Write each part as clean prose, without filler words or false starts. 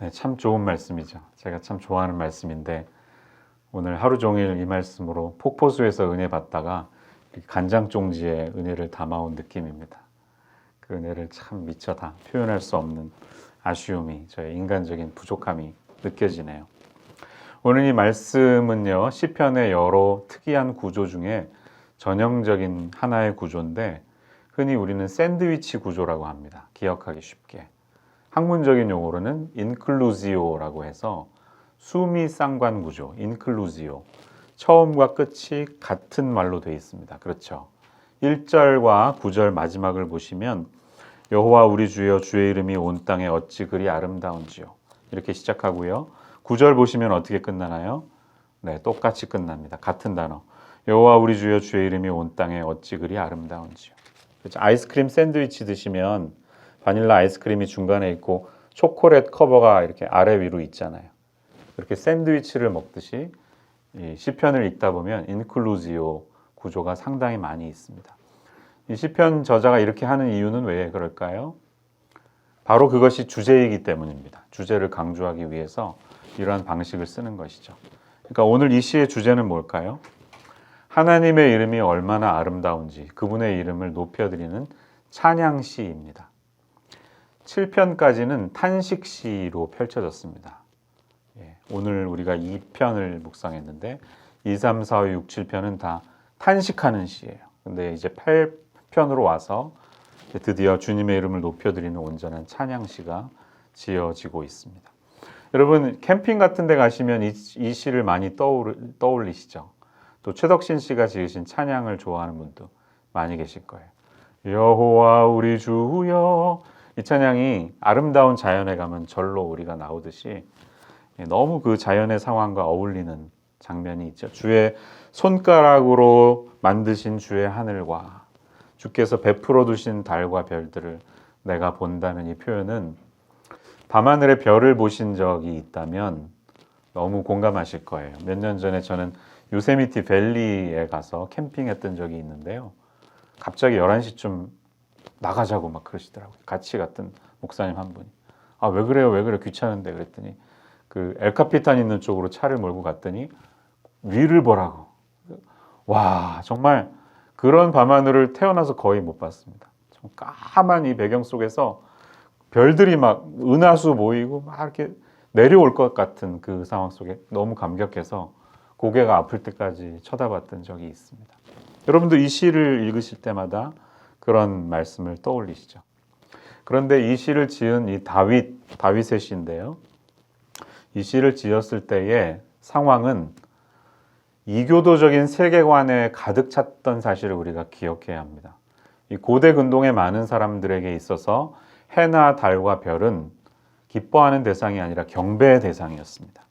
네, 참 좋은 말씀이죠. 제가 참 좋아하는 말씀인데 오늘 하루 종일 이 말씀으로 폭포수에서 은혜 받다가 간장종지에 은혜를 담아온 느낌입니다. 그 은혜를 참 미처 다 표현할 수 없는 아쉬움이, 저의 인간적인 부족함이 느껴지네요. 오늘 이 말씀은요, 시편의 여러 특이한 구조 중에 전형적인 하나의 구조인데 흔히 우리는 샌드위치 구조라고 합니다. 기억하기 쉽게. 학문적인 용어로는 인클루지오라고 해서 수미 쌍관 구조, 인클루지오. 처음과 끝이 같은 말로 되어 있습니다. 그렇죠. 1절과 9절 마지막을 보시면 여호와 우리 주여 주의 이름이 온 땅에 어찌 그리 아름다운지요. 이렇게 시작하고요. 9절 보시면 어떻게 끝나나요? 네, 똑같이 끝납니다. 같은 단어. 여호와 우리 주여 주의 이름이 온 땅에 어찌 그리 아름다운지요. 그렇죠? 아이스크림 샌드위치 드시면 바닐라 아이스크림이 중간에 있고 초콜릿 커버가 이렇게 아래 위로 있잖아요. 그렇게 샌드위치를 먹듯이 이 시편을 읽다 보면 인클루지오 구조가 상당히 많이 있습니다. 이 시편 저자가 이렇게 하는 이유는 왜 그럴까요? 바로 그것이 주제이기 때문입니다. 주제를 강조하기 위해서 이러한 방식을 쓰는 것이죠. 그러니까 오늘 이 시의 주제는 뭘까요? 하나님의 이름이 얼마나 아름다운지 그분의 이름을 높여드리는 찬양시입니다. 7편까지는 탄식시로 펼쳐졌습니다. 오늘 우리가 2편을 묵상했는데 2, 3, 4, 5, 6, 7편은 다 탄식하는 시예요. 근데 이제 8편으로 와서 드디어 주님의 이름을 높여드리는 온전한 찬양시가 지어지고 있습니다. 여러분 캠핑 같은 데 가시면 이 시를 많이 떠올리시죠? 또 최덕신 씨가 지으신 찬양을 좋아하는 분도 많이 계실 거예요. 여호와 우리 주여. 이 찬양이 아름다운 자연에 가면 절로 우리가 나오듯이 너무 그 자연의 상황과 어울리는 장면이 있죠. 주의 손가락으로 만드신 주의 하늘과 주께서 베풀어 두신 달과 별들을 내가 본다는 이 표현은 밤하늘의 별을 보신 적이 있다면 너무 공감하실 거예요. 몇 년 전에 저는 요세미티 밸리에 가서 캠핑했던 적이 있는데요. 갑자기 11시쯤 나가자고 막 그러시더라고요. 같이 갔던 목사님 한 분이. 아, 왜 그래요? 왜 그래? 귀찮은데. 그랬더니 그 엘카피탄 있는 쪽으로 차를 몰고 갔더니 위를 보라고. 와, 정말 그런 밤하늘을 태어나서 거의 못 봤습니다. 좀 까만 이 배경 속에서 별들이 막 은하수 모이고 막 이렇게 내려올 것 같은 그 상황 속에 너무 감격해서 고개가 아플 때까지 쳐다봤던 적이 있습니다. 여러분도 이 시를 읽으실 때마다 그런 말씀을 떠올리시죠. 그런데 이 시를 지은 이 다윗의 시인데요. 이 시를 지었을 때의 상황은 이교도적인 세계관에 가득 찼던 사실을 우리가 기억해야 합니다. 이 고대 근동의 많은 사람들에게 있어서 해나 달과 별은 기뻐하는 대상이 아니라 경배의 대상이었습니다.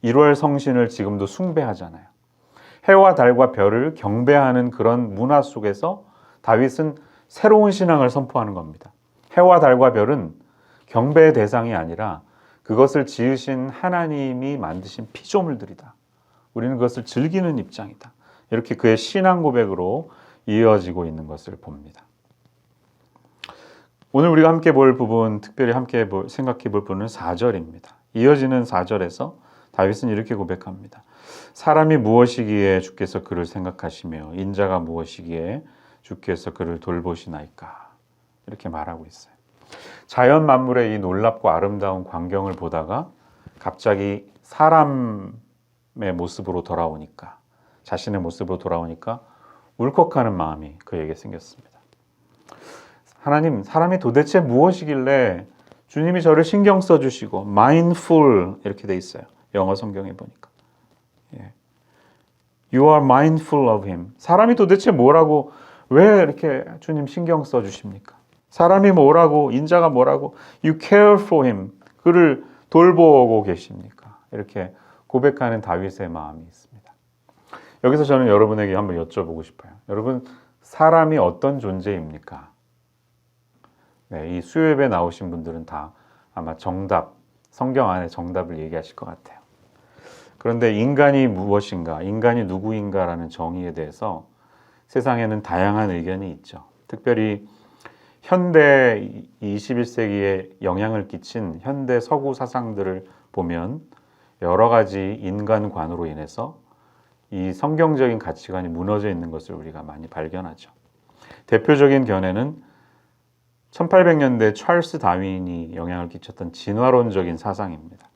1월 성신을 지금도 숭배하잖아요. 해와 달과 별을 경배하는 그런 문화 속에서 다윗은 새로운 신앙을 선포하는 겁니다. 해와 달과 별은 경배의 대상이 아니라 그것을 지으신 하나님이 만드신 피조물들이다. 우리는 그것을 즐기는 입장이다. 이렇게 그의 신앙 고백으로 이어지고 있는 것을 봅니다. 오늘 우리가 함께 볼 부분, 특별히 함께 생각해 볼 부분은 4절입니다. 이어지는 4절에서 다윗은 이렇게 고백합니다. 사람이 무엇이기에 주께서 그를 생각하시며 인자가 무엇이기에 주께서 그를 돌보시나이까. 이렇게 말하고 있어요. 자연 만물의 이 놀랍고 아름다운 광경을 보다가 갑자기 사람의 모습으로 돌아오니까, 자신의 모습으로 돌아오니까 울컥하는 마음이 그에게 생겼습니다. 하나님, 사람이 도대체 무엇이길래 주님이 저를 신경 써주시고 mindful 이렇게 돼 있어요. 영어 성경에 보니까. You are mindful of him. 사람이 도대체 뭐라고, 왜 이렇게 주님 신경 써주십니까? 사람이 뭐라고, 인자가 뭐라고, you care for him. 그를 돌보고 계십니까? 이렇게 고백하는 다윗의 마음이 있습니다. 여기서 저는 여러분에게 한번 여쭤보고 싶어요. 여러분, 사람이 어떤 존재입니까? 네, 이 수요예배 나오신 분들은 다 아마 정답, 성경 안에 정답을 얘기하실 것 같아요. 그런데 인간이 무엇인가, 인간이 누구인가라는 정의에 대해서 세상에는 다양한 의견이 있죠. 특별히 현대 21세기에 영향을 끼친 현대 서구 사상들을 보면 여러 가지 인간관으로 인해서 이 성경적인 가치관이 무너져 있는 것을 우리가 많이 발견하죠. 대표적인 견해는 1800년대 찰스 다윈이 영향을 끼쳤던 진화론적인 사상입니다.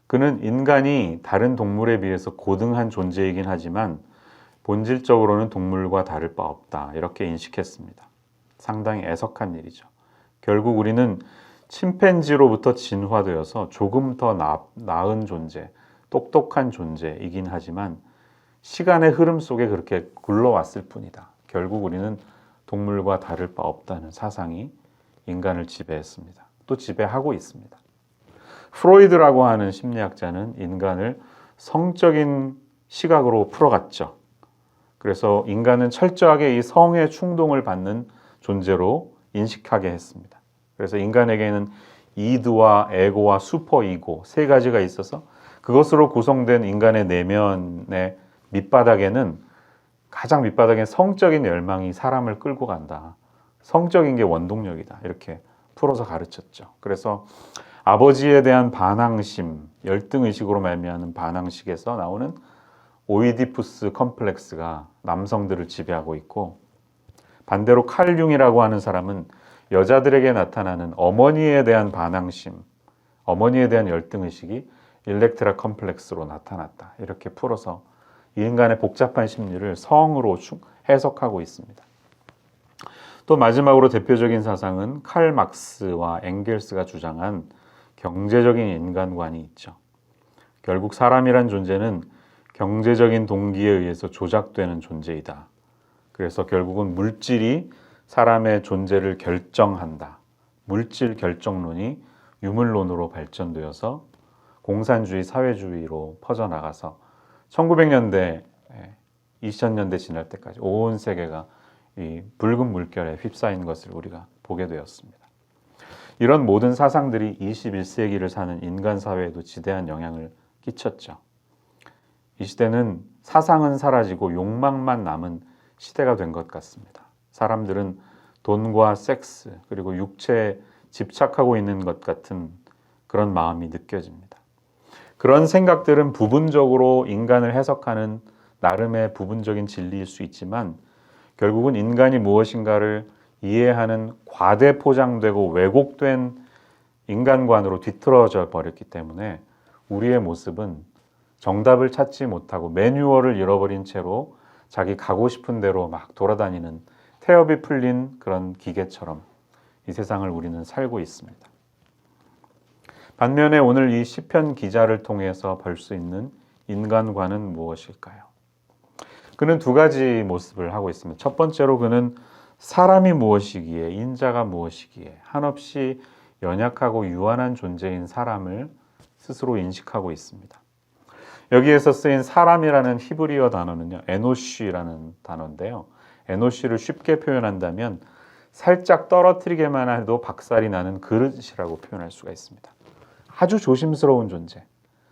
그는 인간이 다른 동물에 비해서 고등한 존재이긴 하지만 본질적으로는 동물과 다를 바 없다, 이렇게 인식했습니다. 상당히 애석한 일이죠. 결국 우리는 침팬지로부터 진화되어서 조금 더 나은 존재, 똑똑한 존재이긴 하지만 시간의 흐름 속에 그렇게 굴러왔을 뿐이다. 결국 우리는 동물과 다를 바 없다는 사상이 인간을 지배했습니다. 또 지배하고 있습니다. 프로이드라고 하는 심리학자는 인간을 성적인 시각으로 풀어갔죠. 그래서 인간은 철저하게 이 성의 충동을 받는 존재로 인식하게 했습니다. 그래서 인간에게는 이드와 에고와 슈퍼 이고 세 가지가 있어서 그것으로 구성된 인간의 내면의 가장 밑바닥엔 성적인 열망이 사람을 끌고 간다. 성적인 게 원동력이다. 이렇게 풀어서 가르쳤죠. 그래서 아버지에 대한 반항심, 열등의식으로 말미암은 반항식에서 나오는 오이디푸스 컴플렉스가 남성들을 지배하고 있고, 반대로 칼 융이라고 하는 사람은 여자들에게 나타나는 어머니에 대한 반항심, 어머니에 대한 열등의식이 일렉트라 컴플렉스로 나타났다. 이렇게 풀어서 이 인간의 복잡한 심리를 성으로 해석하고 있습니다. 또 마지막으로 대표적인 사상은 칼 막스와 엥겔스가 주장한 경제적인 인간관이 있죠. 결국 사람이란 존재는 경제적인 동기에 의해서 조작되는 존재이다. 그래서 결국은 물질이 사람의 존재를 결정한다. 물질 결정론이 유물론으로 발전되어서 공산주의, 사회주의로 퍼져나가서 1900년대, 2000년대 지날 때까지 온 세계가 이 붉은 물결에 휩싸인 것을 우리가 보게 되었습니다. 이런 모든 사상들이 21세기를 사는 인간 사회에도 지대한 영향을 끼쳤죠. 이 시대는 사상은 사라지고 욕망만 남은 시대가 된 것 같습니다. 사람들은 돈과 섹스 그리고 육체에 집착하고 있는 것 같은 그런 마음이 느껴집니다. 그런 생각들은 부분적으로 인간을 해석하는 나름의 부분적인 진리일 수 있지만 결국은 인간이 무엇인가를 이해하는 과대 포장되고 왜곡된 인간관으로 뒤틀어져 버렸기 때문에 우리의 모습은 정답을 찾지 못하고 매뉴얼을 잃어버린 채로 자기 가고 싶은 대로 막 돌아다니는 태엽이 풀린 그런 기계처럼 이 세상을 우리는 살고 있습니다. 반면에 오늘 이 시편 기자를 통해서 볼 수 있는 인간관은 무엇일까요? 그는 두 가지 모습을 하고 있습니다. 첫 번째로 그는 사람이 무엇이기에, 인자가 무엇이기에 한없이 연약하고 유한한 존재인 사람을 스스로 인식하고 있습니다. 여기에서 쓰인 사람이라는 히브리어 단어는요, 에노쉬라는 단어인데요. 에노쉬를 쉽게 표현한다면 살짝 떨어뜨리게만 해도 박살이 나는 그릇이라고 표현할 수가 있습니다. 아주 조심스러운 존재,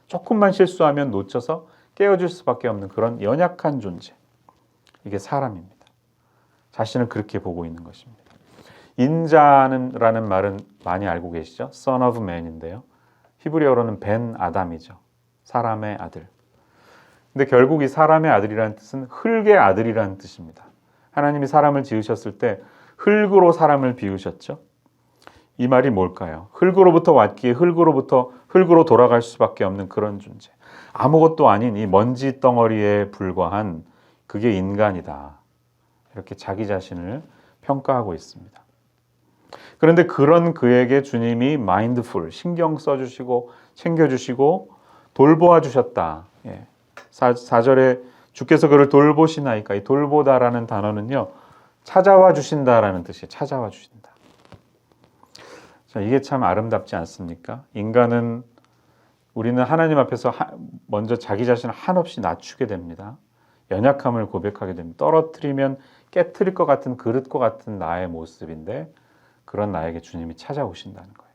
조금만 실수하면 놓쳐서 깨어질 수밖에 없는 그런 연약한 존재, 이게 사람입니다. 자신을 그렇게 보고 있는 것입니다. 인자라는 말은 많이 알고 계시죠? Son of Man인데요. 히브리어로는 벤 아담이죠. 사람의 아들. 근데 결국 이 사람의 아들이라는 뜻은 흙의 아들이라는 뜻입니다. 하나님이 사람을 지으셨을 때 흙으로 사람을 비우셨죠. 이 말이 뭘까요? 흙으로부터 왔기에 흙으로 돌아갈 수밖에 없는 그런 존재. 아무것도 아닌 이 먼지 덩어리에 불과한 그게 인간이다. 이렇게 자기 자신을 평가하고 있습니다. 그런데 그런 그에게 주님이 마인드풀, 신경 써주시고 챙겨주시고 돌보아 주셨다. 4절에 주께서 그를 돌보시나이까, 이 돌보다라는 단어는요, 찾아와 주신다라는 뜻이에요. 찾아와 주신다. 자, 이게 참 아름답지 않습니까? 우리는 하나님 앞에서 먼저 자기 자신을 한없이 낮추게 됩니다. 연약함을 고백하게 됩니다. 떨어뜨리면 깨트릴 것 같은 그릇과 같은 나의 모습인데 그런 나에게 주님이 찾아오신다는 거예요.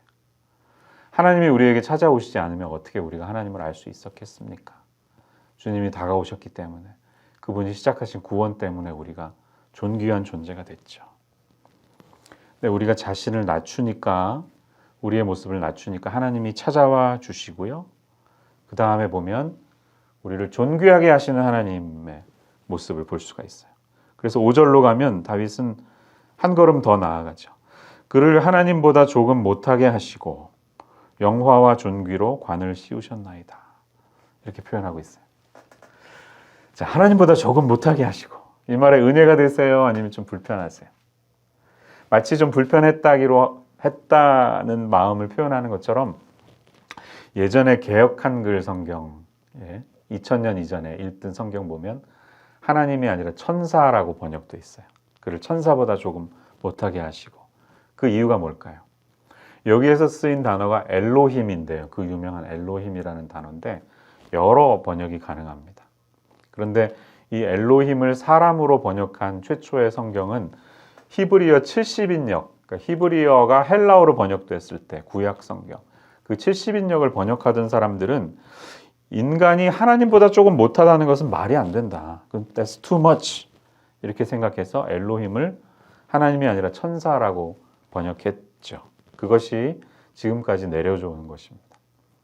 하나님이 우리에게 찾아오시지 않으면 어떻게 우리가 하나님을 알 수 있었겠습니까? 주님이 다가오셨기 때문에, 그분이 시작하신 구원 때문에 우리가 존귀한 존재가 됐죠. 근데 우리가 자신을 낮추니까, 우리의 모습을 낮추니까 하나님이 찾아와 주시고요. 그 다음에 보면 우리를 존귀하게 하시는 하나님의 모습을 볼 수가 있어요. 그래서 5절로 가면 다윗은 한 걸음 더 나아가죠. 그를 하나님보다 조금 못하게 하시고 영화와 존귀로 관을 씌우셨나이다. 이렇게 표현하고 있어요. 자, 하나님보다 조금 못하게 하시고, 이 말에 은혜가 되세요? 아니면 좀 불편하세요? 마치 좀 불편했다기로 했다는 마음을 표현하는 것처럼 예전에 개역 한글 성경, 2000년 이전에 읽던 성경 보면 하나님이 아니라 천사라고 번역돼 있어요. 그를 천사보다 조금 못하게 하시고, 그 이유가 뭘까요? 여기에서 쓰인 단어가 엘로힘인데요. 그 유명한 엘로힘이라는 단어인데 여러 번역이 가능합니다. 그런데 이 엘로힘을 사람으로 번역한 최초의 성경은 히브리어 70인역, 그러니까 히브리어가 헬라어로 번역됐을 때 구약 성경, 그 70인역을 번역하던 사람들은 인간이 하나님보다 조금 못하다는 것은 말이 안 된다. That's too much. 이렇게 생각해서 엘로힘을 하나님이 아니라 천사라고 번역했죠. 그것이 지금까지 내려져 오는 것입니다.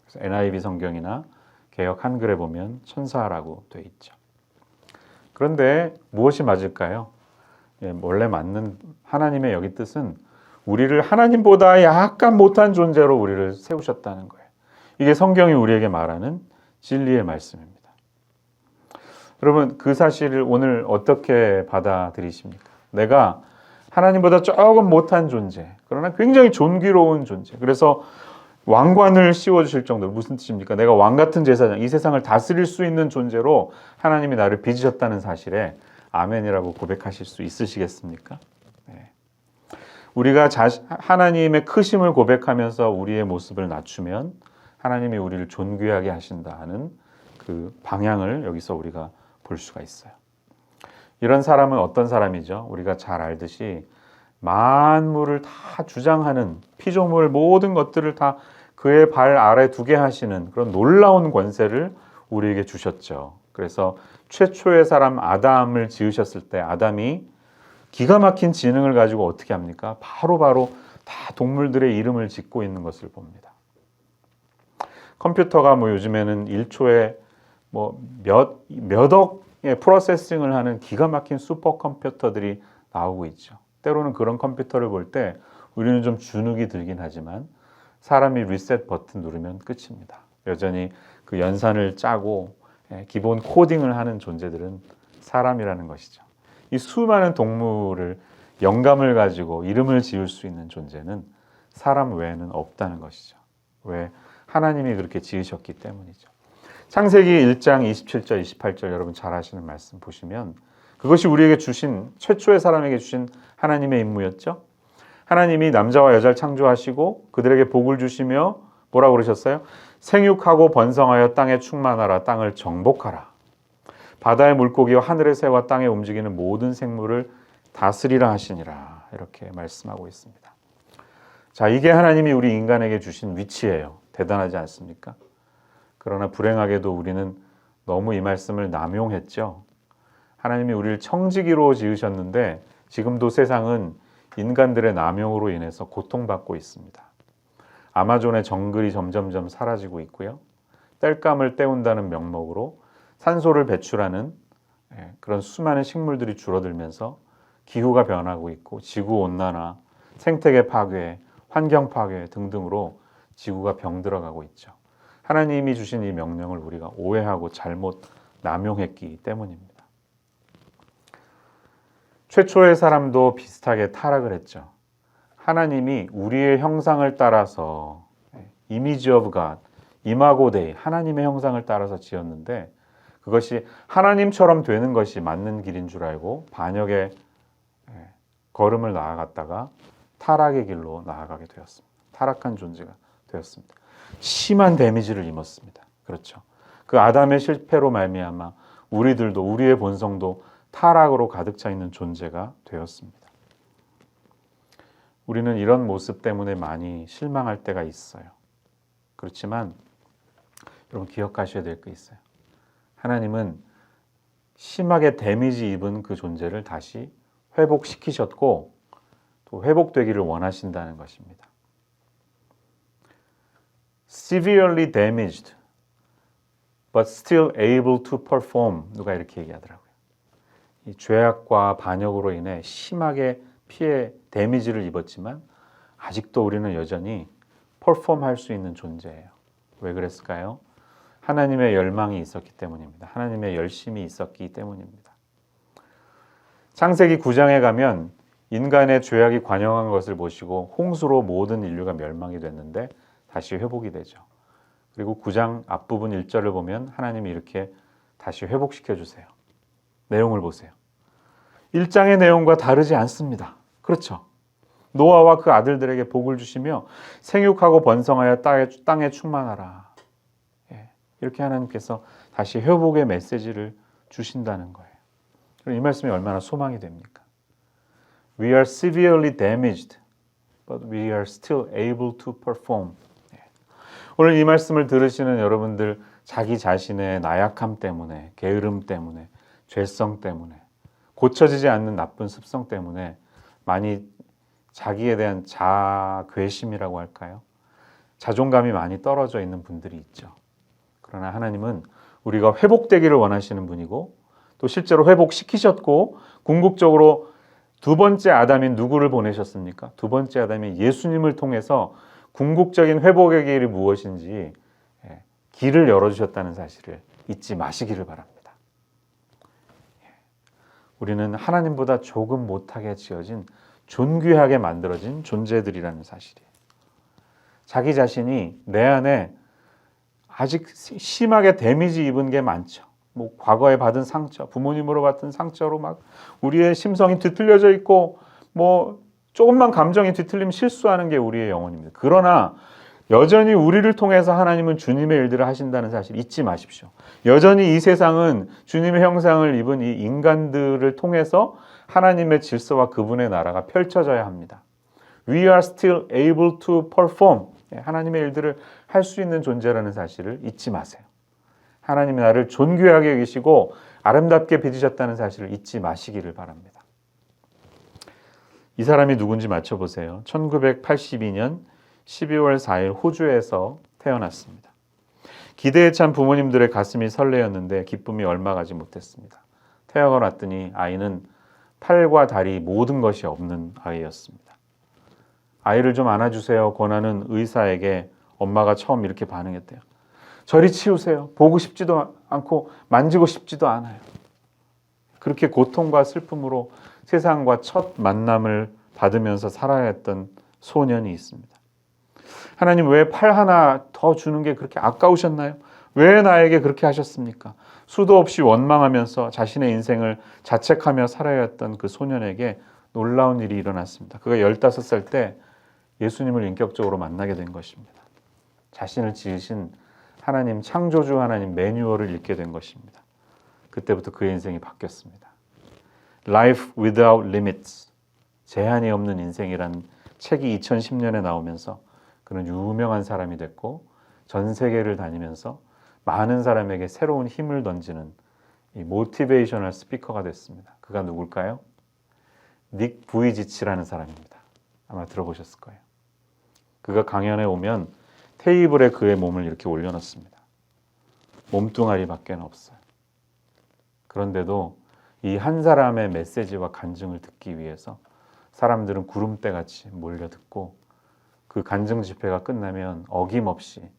그래서 NIV 성경이나 개역 한글에 보면 천사라고 되어 있죠. 그런데 무엇이 맞을까요? 원래 맞는 하나님의 여기 뜻은 우리를 하나님보다 약간 못한 존재로 우리를 세우셨다는 거예요. 이게 성경이 우리에게 말하는 진리의 말씀입니다. 여러분, 그 사실을 오늘 어떻게 받아들이십니까? 내가 하나님보다 조금 못한 존재, 그러나 굉장히 존귀로운 존재. 그래서 왕관을 씌워주실 정도로, 무슨 뜻입니까? 내가 왕 같은 제사장, 이 세상을 다스릴 수 있는 존재로 하나님이 나를 빚으셨다는 사실에 아멘이라고 고백하실 수 있으시겠습니까? 네. 우리가 하나님의 크심을 고백하면서 우리의 모습을 낮추면 하나님이 우리를 존귀하게 하신다는 그 방향을 여기서 우리가 볼 수가 있어요. 이런 사람은 어떤 사람이죠? 우리가 잘 알듯이 만물을 다 주장하는, 피조물 모든 것들을 다 그의 발 아래 두게 하시는 그런 놀라운 권세를 우리에게 주셨죠. 그래서 최초의 사람 아담을 지으셨을 때 아담이 기가 막힌 지능을 가지고 어떻게 합니까? 바로바로 다 동물들의 이름을 짓고 있는 것을 봅니다. 컴퓨터가 요즘에는 1초에 몇 억의 프로세싱을 하는 기가 막힌 슈퍼컴퓨터들이 나오고 있죠. 때로는 그런 컴퓨터를 볼 때 우리는 좀 주눅이 들긴 하지만 사람이 리셋 버튼 누르면 끝입니다. 여전히 그 연산을 짜고 기본 코딩을 하는 존재들은 사람이라는 것이죠. 이 수많은 동물을 영감을 가지고 이름을 지을 수 있는 존재는 사람 외에는 없다는 것이죠. 왜? 하나님이 그렇게 지으셨기 때문이죠. 창세기 1장 27절, 28절 여러분 잘 아시는 말씀 보시면 그것이 우리에게 주신, 최초의 사람에게 주신 하나님의 임무였죠. 하나님이 남자와 여자를 창조하시고 그들에게 복을 주시며 뭐라고 그러셨어요? 생육하고 번성하여 땅에 충만하라, 땅을 정복하라. 바다의 물고기와 하늘의 새와 땅에 움직이는 모든 생물을 다스리라 하시니라. 이렇게 말씀하고 있습니다. 자, 이게 하나님이 우리 인간에게 주신 위치예요. 대단하지 않습니까? 그러나 불행하게도 우리는 너무 이 말씀을 남용했죠. 하나님이 우리를 청지기로 지으셨는데 지금도 세상은 인간들의 남용으로 인해서 고통받고 있습니다. 아마존의 정글이 점점점 사라지고 있고요. 땔감을 떼운다는 명목으로 산소를 배출하는 그런 수많은 식물들이 줄어들면서 기후가 변하고 있고 지구온난화, 생태계 파괴, 환경 파괴 등등으로 지구가 병들어가고 있죠. 하나님이 주신 이 명령을 우리가 오해하고 잘못 남용했기 때문입니다. 최초의 사람도 비슷하게 타락을 했죠. 하나님이 우리의 형상을 따라서 이미지 오브 갓, 이마고 데이, 하나님의 형상을 따라서 지었는데 그것이 하나님처럼 되는 것이 맞는 길인 줄 알고 반역의 걸음을 나아갔다가 타락의 길로 나아가게 되었습니다. 타락한 존재가 되었습니다. 심한 데미지를 입었습니다. 그렇죠. 그 아담의 실패로 말미암아 우리들도, 우리의 본성도 타락으로 가득 차 있는 존재가 되었습니다. 우리는 이런 모습 때문에 많이 실망할 때가 있어요. 그렇지만 여러분 기억하셔야 될 게 있어요. 하나님은 심하게 데미지 입은 그 존재를 다시 회복시키셨고 또 회복되기를 원하신다는 것입니다. Severely damaged but still able to perform. 누가 이렇게 얘기하더라고요. 이 죄악과 반역으로 인해 심하게 피해 데미지를 입었지만 아직도 우리는 여전히 퍼폼할 수 있는 존재예요. 왜 그랬을까요? 하나님의 열망이 있었기 때문입니다. 하나님의 열심이 있었기 때문입니다. 창세기 9장에 가면 인간의 죄악이 관영한 것을 보시고 홍수로 모든 인류가 멸망이 됐는데 다시 회복이 되죠. 그리고 9장 앞부분 1절을 보면 하나님이 이렇게 다시 회복시켜 주세요. 내용을 보세요. 1장의 내용과 다르지 않습니다. 그렇죠? 노아와 그 아들들에게 복을 주시며 생육하고 번성하여 땅에 충만하라. 이렇게 하나님께서 다시 회복의 메시지를 주신다는 거예요. 이 말씀이 얼마나 소망이 됩니까? We are severely damaged, but we are still able to perform. 오늘 이 말씀을 들으시는 여러분들 자기 자신의 나약함 때문에, 게으름 때문에, 죄성 때문에, 고쳐지지 않는 나쁜 습성 때문에 많이 자기에 대한 자괴심이라고 할까요? 자존감이 많이 떨어져 있는 분들이 있죠. 그러나 하나님은 우리가 회복되기를 원하시는 분이고 또 실제로 회복시키셨고 궁극적으로 두 번째 아담인 누구를 보내셨습니까? 두 번째 아담인 예수님을 통해서 궁극적인 회복의 길이 무엇인지 길을 열어주셨다는 사실을 잊지 마시기를 바랍니다. 우리는 하나님보다 조금 못하게 지어진 존귀하게 만들어진 존재들이라는 사실이에요. 자기 자신이 내 안에 아직 심하게 데미지 입은 게 많죠. 뭐 과거에 받은 상처, 부모님으로 받은 상처로 막 우리의 심성이 뒤틀려져 있고 뭐 조금만 감정이 뒤틀리면 실수하는 게 우리의 영혼입니다. 그러나 여전히 우리를 통해서 하나님은 주님의 일들을 하신다는 사실 잊지 마십시오. 여전히 이 세상은 주님의 형상을 입은 이 인간들을 통해서 하나님의 질서와 그분의 나라가 펼쳐져야 합니다. We are still able to perform. 하나님의 일들을 할 수 있는 존재라는 사실을 잊지 마세요. 하나님이 나를 존귀하게 여기시고 아름답게 빚으셨다는 사실을 잊지 마시기를 바랍니다. 이 사람이 누군지 맞춰보세요. 1982년 12월 4일 호주에서 태어났습니다. 기대에 찬 부모님들의 가슴이 설레었는데 기쁨이 얼마 가지 못했습니다. 태어가 났더니 아이는 팔과 다리 모든 것이 없는 아이였습니다. 아이를 좀 안아주세요 권하는 의사에게 엄마가 처음 이렇게 반응했대요. 저리 치우세요. 보고 싶지도 않고 만지고 싶지도 않아요. 그렇게 고통과 슬픔으로 세상과 첫 만남을 받으면서 살아야 했던 소년이 있습니다. 하나님 왜 팔 하나 더 주는 게 그렇게 아까우셨나요? 왜 나에게 그렇게 하셨습니까? 수도 없이 원망하면서 자신의 인생을 자책하며 살아야 했던 그 소년에게 놀라운 일이 일어났습니다. 그가 15살 때 예수님을 인격적으로 만나게 된 것입니다. 자신을 지으신 하나님, 창조주 하나님 매뉴얼을 읽게 된 것입니다. 그때부터 그의 인생이 바뀌었습니다. Life Without Limits, 제한이 없는 인생이라는 책이 2010년에 나오면서 그는 유명한 사람이 됐고 전 세계를 다니면서 많은 사람에게 새로운 힘을 던지는 이 모티베이셔널 스피커가 됐습니다. 그가 누굴까요? 닉 부이지치라는 사람입니다. 아마 들어보셨을 거예요. 그가 강연에 오면 테이블에 그의 몸을 이렇게 올려놓습니다. 몸뚱아리밖에 없어요. 그런데도 이 한 사람의 메시지와 간증을 듣기 위해서 사람들은 구름대같이 몰려듣고 그 간증 집회가 끝나면 어김없이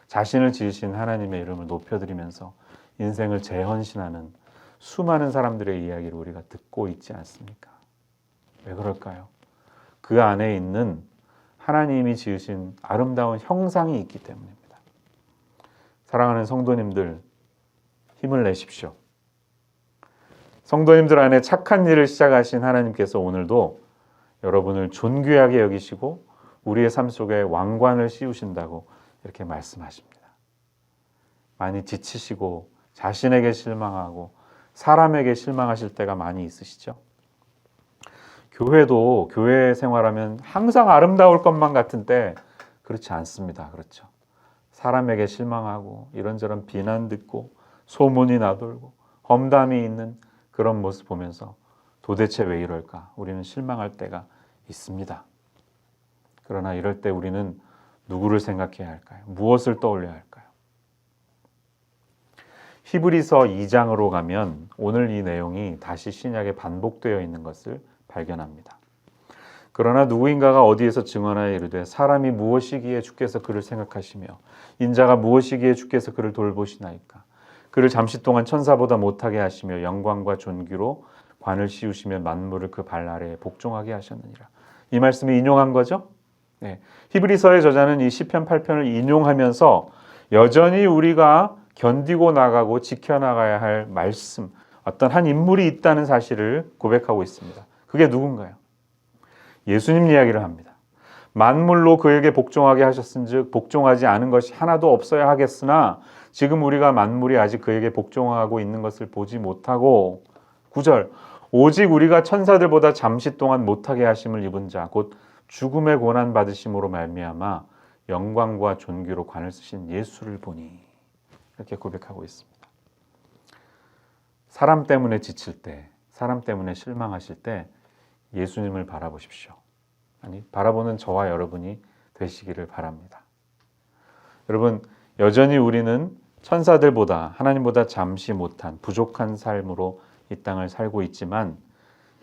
자신을 지으신 하나님의 이름을 높여드리면서 인생을 재헌신하는 수많은 사람들의 이야기를 우리가 듣고 있지 않습니까? 왜 그럴까요? 그 안에 있는 하나님이 지으신 아름다운 형상이 있기 때문입니다. 사랑하는 성도님들, 힘을 내십시오. 성도님들 안에 착한 일을 시작하신 하나님께서 오늘도 여러분을 존귀하게 여기시고 우리의 삶 속에 왕관을 씌우신다고 이렇게 말씀하십니다. 많이 지치시고 자신에게 실망하고 사람에게 실망하실 때가 많이 있으시죠? 교회도 교회 생활하면 항상 아름다울 것만 같은데 그렇지 않습니다. 그렇죠? 사람에게 실망하고 이런저런 비난 듣고 소문이 나돌고 험담이 있는 그런 모습 보면서 도대체 왜 이럴까? 우리는 실망할 때가 있습니다. 그러나 이럴 때 우리는 누구를 생각해야 할까요? 무엇을 떠올려야 할까요? 히브리서 2장으로 가면 오늘 이 내용이 다시 신약에 반복되어 있는 것을 발견합니다. 그러나 누구인가가 어디에서 증언하여 이르되 사람이 무엇이기에 주께서 그를 생각하시며 인자가 무엇이기에 주께서 그를 돌보시나이까. 그를 잠시 동안 천사보다 못하게 하시며 영광과 존귀로 관을 씌우시며 만물을 그 발 아래에 복종하게 하셨느니라. 이 말씀이 인용한 거죠? 네. 히브리서의 저자는 이 시편 8편을 인용하면서 여전히 우리가 견디고 나가고 지켜나가야 할 말씀, 어떤 한 인물이 있다는 사실을 고백하고 있습니다. 그게 누군가요? 예수님 이야기를 합니다. 만물로 그에게 복종하게 하셨은즉 복종하지 않은 것이 하나도 없어야 하겠으나 지금 우리가 만물이 아직 그에게 복종하고 있는 것을 보지 못하고 9절 오직 우리가 천사들보다 잠시 동안 못하게 하심을 입은 자 곧 죽음의 고난 받으심으로 말미암아 영광과 존귀로 관을 쓰신 예수를 보니 이렇게 고백하고 있습니다. 사람 때문에 지칠 때, 사람 때문에 실망하실 때 예수님을 바라보십시오. 아니, 바라보는 저와 여러분이 되시기를 바랍니다. 여러분, 여전히 우리는 천사들보다 하나님보다 잠시 못한 부족한 삶으로 이 땅을 살고 있지만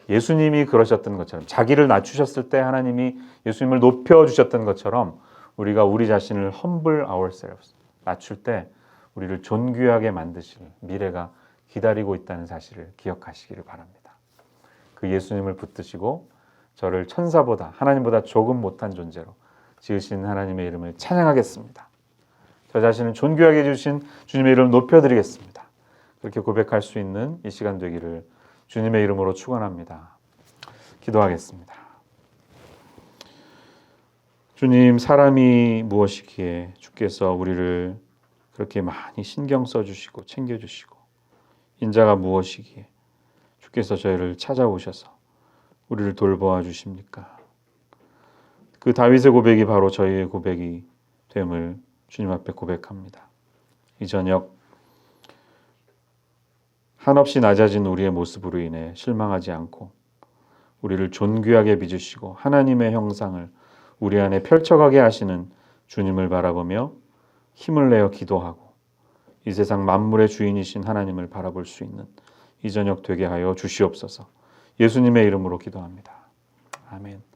예수님이 그러셨던 것처럼 자기를 낮추셨을 때 하나님이 예수님을 높여주셨던 것처럼 우리가 우리 자신을 humble ourselves, 낮출 때 우리를 존귀하게 만드실 미래가 기다리고 있다는 사실을 기억하시기를 바랍니다. 그 예수님을 붙드시고 저를 천사보다 하나님보다 조금 못한 존재로 지으신 하나님의 이름을 찬양하겠습니다. 저 자신을 존귀하게 해주신 주님의 이름을 높여드리겠습니다. 그렇게 고백할 수 있는 이 시간 되기를 주님의 이름으로 축원합니다. 기도하겠습니다. 주님, 사람이 무엇이기에 주께서 우리를 그렇게 많이 신경 써주시고 챙겨주시고 인자가 무엇이기에 주께서 저희를 찾아오셔서 우리를 돌보아 주십니까? 그 다윗의 고백이 바로 저희의 고백이 됨을 주님 앞에 고백합니다. 이 저녁 한없이 낮아진 우리의 모습으로 인해 실망하지 않고 우리를 존귀하게 빚으시고 하나님의 형상을 우리 안에 펼쳐가게 하시는 주님을 바라보며 힘을 내어 기도하고 이 세상 만물의 주인이신 하나님을 바라볼 수 있는 이 저녁 되게 하여 주시옵소서. 예수님의 이름으로 기도합니다. 아멘.